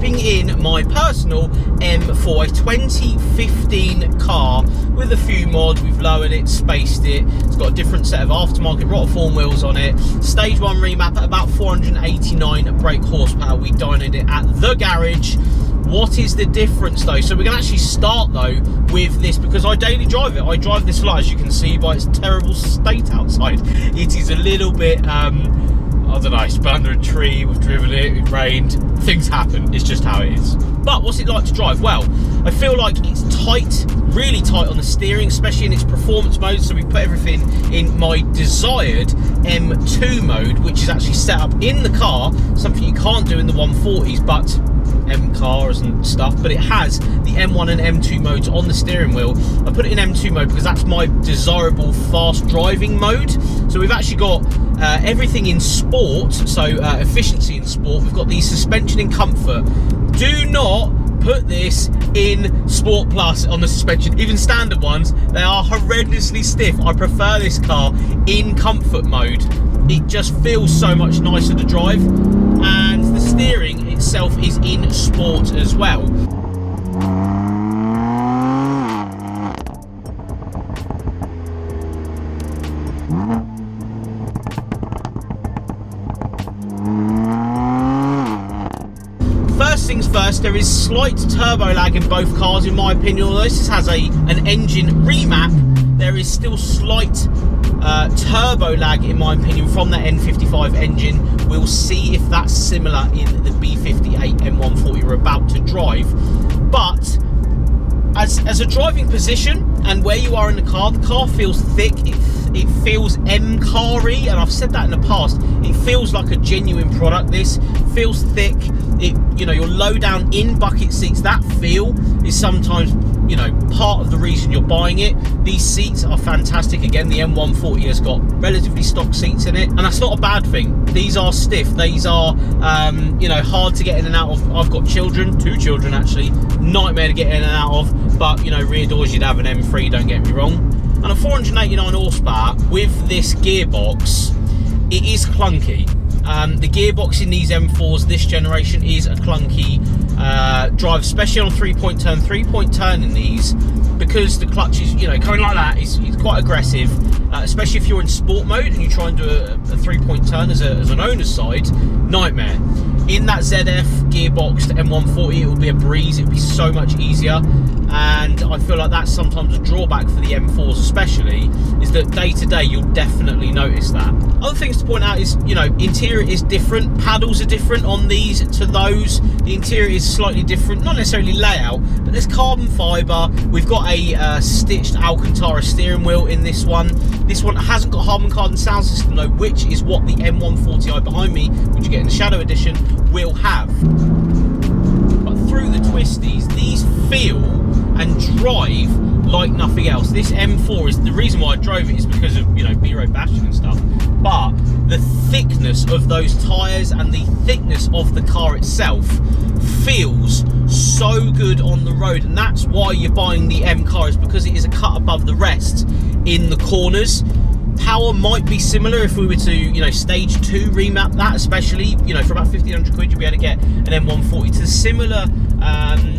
swapping in my personal M4, a 2015 car with a few mods. We've lowered it, spaced it. It's got a different set of aftermarket Rotiform wheels on it. Stage 1 remap at about 489 brake horsepower. We dynoed it at the garage. What is the difference though? So we're going to actually start though with this, because I daily drive it. I drive this lot, as you can see by its terrible state outside. It is a little bit, I don't know, it's been under a tree, we've driven it, it rained, things happen, it's just how it is. But what's it like to drive? Well, I feel like it's tight, really tight on the steering, especially in its performance mode. So we put everything in my desired M2 mode, which is actually set up in the car, something you can't do in the 140s, but M cars and stuff, but it has the M1 and M2 modes on the steering wheel. I put it in M2 mode because that's my desirable fast driving mode. So we've actually got everything in sport, so efficiency in sport. We've got the suspension in comfort. Do not put this in Sport Plus on the suspension. Even standard ones, they are horrendously stiff. I prefer this car in comfort mode. It just feels so much nicer to drive, and the steering itself is in sport as well. First things first, there is slight turbo lag in both cars in my opinion. Although this has an engine remap, there is still slight turbo lag in my opinion from the N55 engine. We'll see if that's similar in the B58 M140 we're about to drive. But as a driving position and where you are in the car feels thick. It feels M-car-y, and I've said that in the past. It feels like a genuine product. This feels thick. You know, your low down in bucket seats, that feel is sometimes, you know, part of the reason you're buying it. These seats are fantastic. Again, the M140 has got relatively stock seats in it, and that's not a bad thing. These are stiff. These are, you know, hard to get in and out of. I've got children, 2 children actually, nightmare to get in and out of. But you know, rear doors you'd have an M3. Don't get me wrong. And a 489 horsepower with this gearbox, it is clunky. The gearbox in these M4s this generation is a clunky drive, especially on a 3-point turn. 3-point turn in these, because the clutch is, you know, going like that, is quite aggressive, especially if you're in sport mode and you try and do a 3-point turn as an owner's side, nightmare. In that ZF gearbox, the M140, it will be a breeze. It will be so much easier. And I feel like that's sometimes a drawback for the M4s especially, is that day to day you'll definitely notice that. Other things to point out is, you know, interior is different. Paddles are different on these to those. The interior is slightly different, not necessarily layout, but there's carbon fibre. We've got a stitched Alcantara steering wheel in this one. This one hasn't got Harman Kardon sound system though, which is what the M140i behind me, which you get in the Shadow Edition, will have. But through the twisties, these feel and drive like nothing else. This M4 is the reason why I drove it, is because of, you know, B-road bashing and stuff, but the thickness of those tyres and the thickness of the car itself feels so good on the road. And that's why you're buying the M car, is because it is a cut above the rest in the corners. Power might be similar if we were to, you know, stage 2 remap that, especially, you know, for about 1,500 quid you'll be able to get an M140 to similar,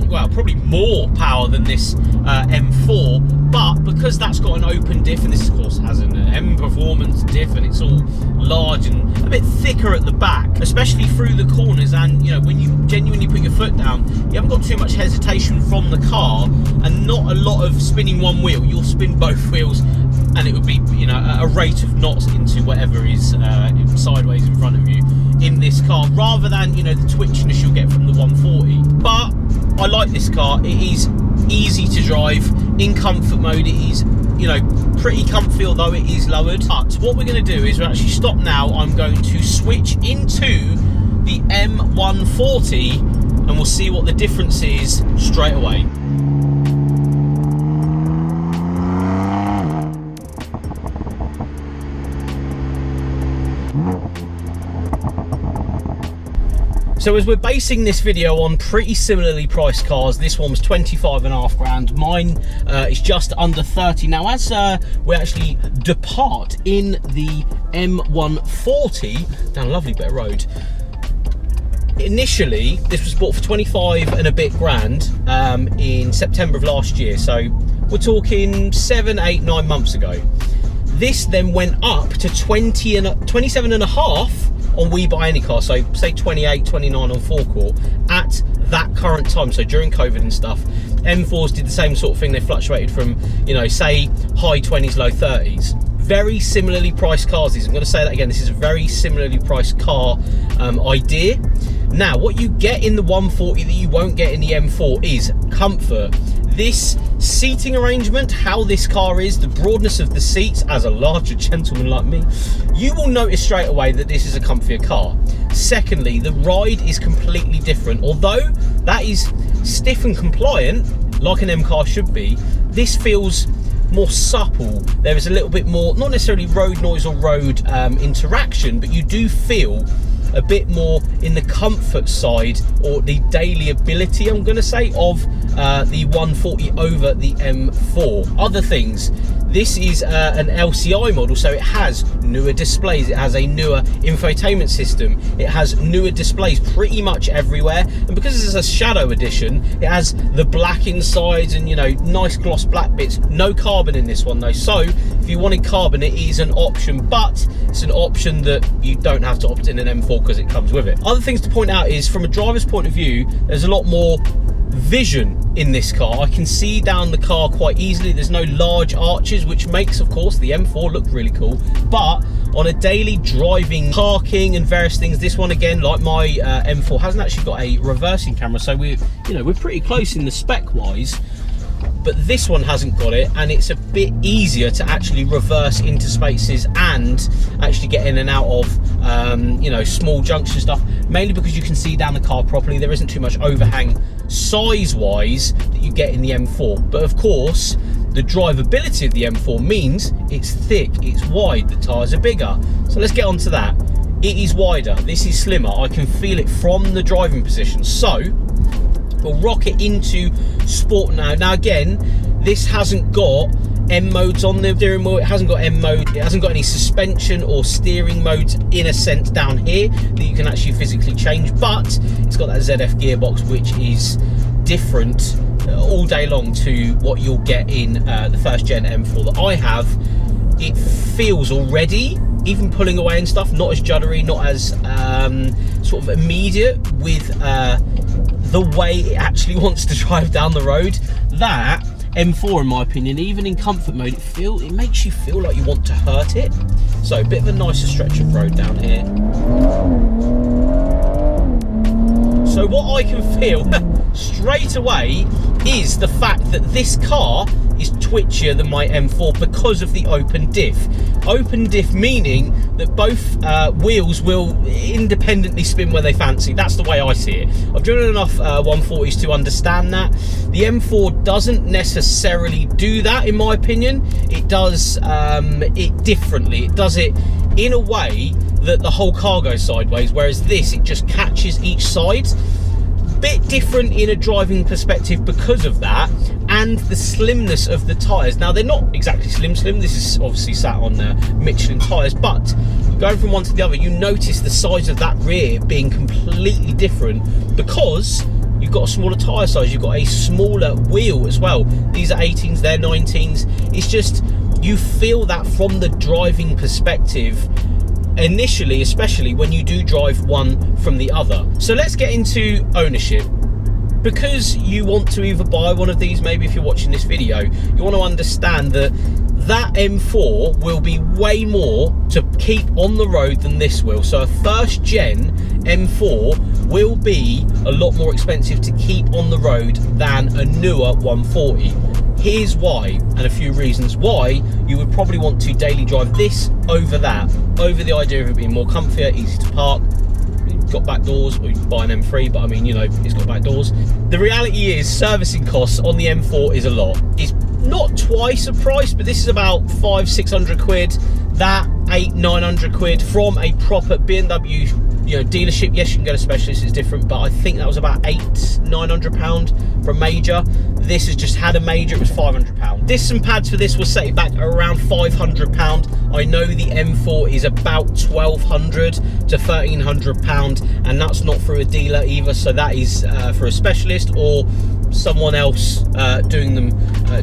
well, probably more power than this M4, but because that's got an open diff, and this of course has an M performance diff, and it's all large and a bit thicker at the back, especially through the corners, and you know, when you genuinely put your foot down, you haven't got too much hesitation from the car, and not a lot of spinning one wheel. You'll spin both wheels, and it would be, you know, a rate of knots into whatever is sideways in front of you in this car, rather than, you know, the twitchiness you'll get from the 140. But I like this car. It is easy to drive in comfort mode. It is, you know, pretty comfy, although it is lowered. But what we're going to do is we'll actually stop now. I'm going to switch into the M140 and we'll see what the difference is straight away. So as we're basing this video on pretty similarly priced cars, this one was 25.5 grand, mine is just under 30. Now as we actually depart in the M140 down a lovely bit of road, Initially, this was bought for 25 and a bit grand in September of last year. So we're talking 7, 8, 9 months ago. This then went up to 27 and a half on We Buy Any Car. So say 28, 29 on forecourt at that current time. So during COVID and stuff, M4s did the same sort of thing. They fluctuated from, you know, say high 20s, low 30s. Very similarly priced cars. I'm going to say that again. This is a very similarly priced car idea. Now, what you get in the 140 that you won't get in the M4 is comfort. This seating arrangement, how this car is, the broadness of the seats, as a larger gentleman like me, you will notice straight away that this is a comfier car. Secondly, the ride is completely different. Although that is stiff and compliant, like an M car should be, this feels more supple. There is a little bit more, not necessarily road noise or road interaction, but you do feel a bit more in the comfort side, or the daily ability, I'm going to say, of the 140 over the M4. Other things, this is an LCI model, so it has newer displays, it has a newer infotainment system, it has newer displays pretty much everywhere, and because this is a shadow edition, it has the black insides and, you know, nice gloss black bits. No carbon in this one though, so if you wanted carbon, it is an option, but it's an option that you don't have to opt in an M4 because it comes with it. Other things to point out is, from a driver's point of view, there's a lot more vision in this car. I can see down the car quite easily. There's no large arches, which makes, of course, the M4 look really cool. But on a daily driving, parking and various things, this one, again, like my M4, hasn't actually got a reversing camera, so we're pretty close in the spec wise. But this one hasn't got it, and it's a bit easier to actually reverse into spaces and actually get in and out of you know, small junction stuff, mainly because you can see down the car properly. There isn't too much overhang size wise that you get in the M4, but of course the drivability of the M4 means it's thick, it's wide, the tyres are bigger. So let's get on to that. It is wider, this is slimmer, I can feel it from the driving position. So we'll rock it into sport now. Now again, this hasn't got M modes on the steering wheel, it hasn't got M mode, it hasn't got any suspension or steering modes in a sense down here that you can actually physically change, but it's got that ZF gearbox, which is different all day long to what you'll get in the first gen M4 that I have. It feels already, even pulling away and stuff, not as juddery, not as sort of immediate with the way it actually wants to drive down the road. That M4, in my opinion, even in comfort mode, it makes you feel like you want to hurt it. So a bit of a nicer stretch of road down here. So what I can feel straight away is the fact that this car is twitchier than my M4 because of the open diff. Open diff meaning that both wheels will independently spin where they fancy. That's the way I see it. I've driven enough 140s to understand that. The M4 doesn't necessarily do that, in my opinion. It does it differently. It does it in a way that the whole car goes sideways, whereas this, it just catches each side. Bit different in a driving perspective because of that, and the slimness of the tyres. Now, they're not exactly slim, this is obviously sat on Michelin tyres, but going from one to the other, you notice the size of that rear being completely different because you've got a smaller tyre size, you've got a smaller wheel as well. These are 18s, they're 19s. It's just, you feel that from the driving perspective initially, especially when you do drive one from the other. So let's get into ownership. Because you want to either buy one of these, maybe if you're watching this video, you want to understand that that M4 will be way more to keep on the road than this will. So a first gen M4 will be a lot more expensive to keep on the road than a newer 140. Here's why, and a few reasons why you would probably want to daily drive this over that, over the idea of it being more comfier, easy to park. You've got back doors, or you can buy an M3, but I mean, you know, it's got back doors. The reality is, servicing costs on the M4 is a lot. It's not twice the price, but this is about 500-600 quid. That 800-900 quid from a proper BMW you know, dealership, yes, you can go to specialist, it's different, but I think that was about £800–900 for a major. This has just had a major, it was £500. Discs and pads for this will set it back around £500. I know the M4 is about £1,200 to £1,300, and that's not through a dealer either, so that is for a specialist or someone else doing them.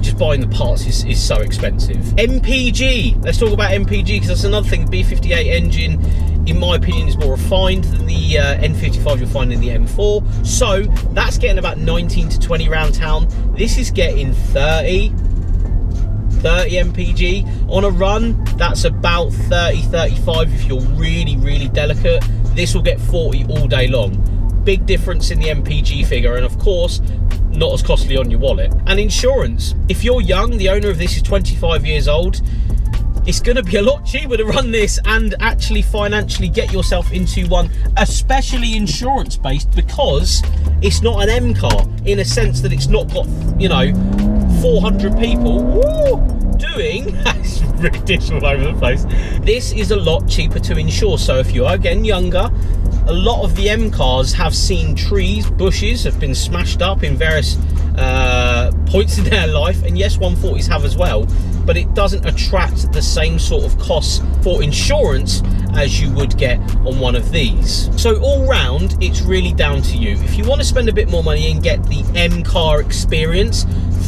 Just buying the parts is so expensive. MPG, let's talk about MPG, because that's another thing. The B58 engine, in my opinion, is more refined than the N55 you'll find in the M4. So that's getting about 19 to 20 round town. This is getting 30 MPG. On a run, that's about 30–35 if you're really delicate. This will get 40 all day long. Big difference in the MPG figure, and of course not as costly on your wallet. And insurance, if you're young, the owner of this is 25 years old, it's going to be a lot cheaper to run this and actually financially get yourself into one, especially insurance based, because it's not an M car in a sense that it's not got, you know, 400 people doing that's British all over the place. This is a lot cheaper to insure. So if you are again younger, a lot of the M cars have seen trees, bushes have been smashed up in various points in their life, and yes, 140s have as well, but it doesn't attract the same sort of costs for insurance as you would get on one of these. So all round, it's really down to you. If you want to spend a bit more money and get the M car experience,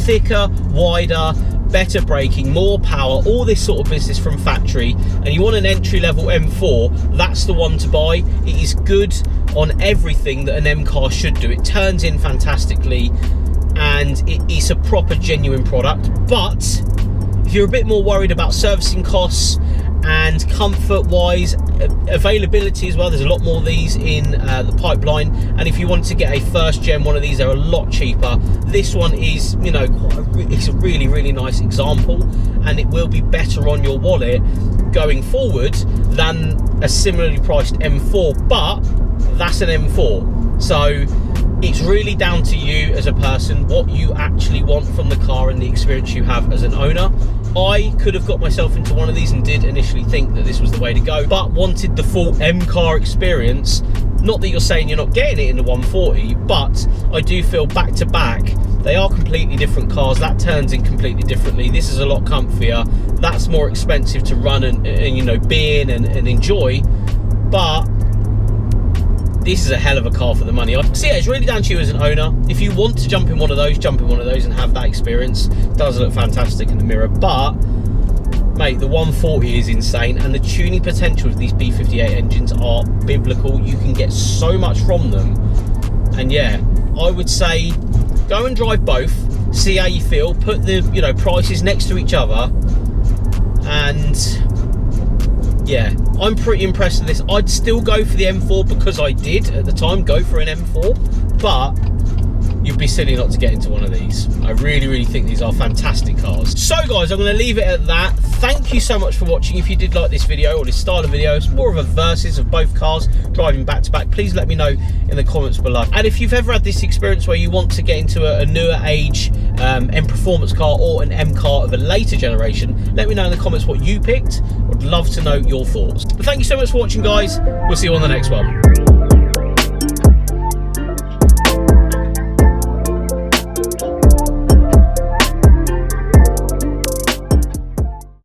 thicker, wider, better braking, more power, all this sort of business from factory, and you want an entry-level M4, that's the one to buy. It is good on everything that an M car should do. It turns in fantastically, and it is a proper genuine product. But if you're a bit more worried about servicing costs and comfort wise, availability as well, there's a lot more of these in the pipeline, and if you want to get a first gen one of these, they're a lot cheaper. This one is, you know, it's a really nice example, and it will be better on your wallet going forward than a similarly priced M4, but that's an M4. So it's really down to you as a person what you actually want from the car and the experience you have as an owner. I could have got myself into one of these and did initially think that this was the way to go, but wanted the full M car experience. Not that you're saying you're not getting it in the 140, but I do feel back to back, they are completely different cars. That turns in completely differently. This is a lot comfier. That's more expensive to run and you know, be in and enjoy, but this is a hell of a car for the money. So yeah, it's really down to you as an owner. If you want to jump in one of those, jump in one of those and have that experience. It does look fantastic in the mirror, but mate, the 140 is insane, and the tuning potential of these B58 engines are biblical. You can get so much from them, and yeah, I would say go and drive both, see how you feel, put the, you know, prices next to each other, and yeah, I'm pretty impressed with this. I'd still go for the M4 because I did at the time go for an M4, but you'd be silly not to get into one of these. I really think these are fantastic cars. So guys, I'm going to leave it at that. Thank you so much for watching. If you did like this video or this style of video, it's more of a versus of both cars driving back to back, please let me know in the comments below. And if you've ever had this experience where you want to get into a newer age M performance car or an M car of a later generation, let me know in the comments what you picked. I'd love to know your thoughts. But thank you so much for watching, guys. We'll see you on the next one.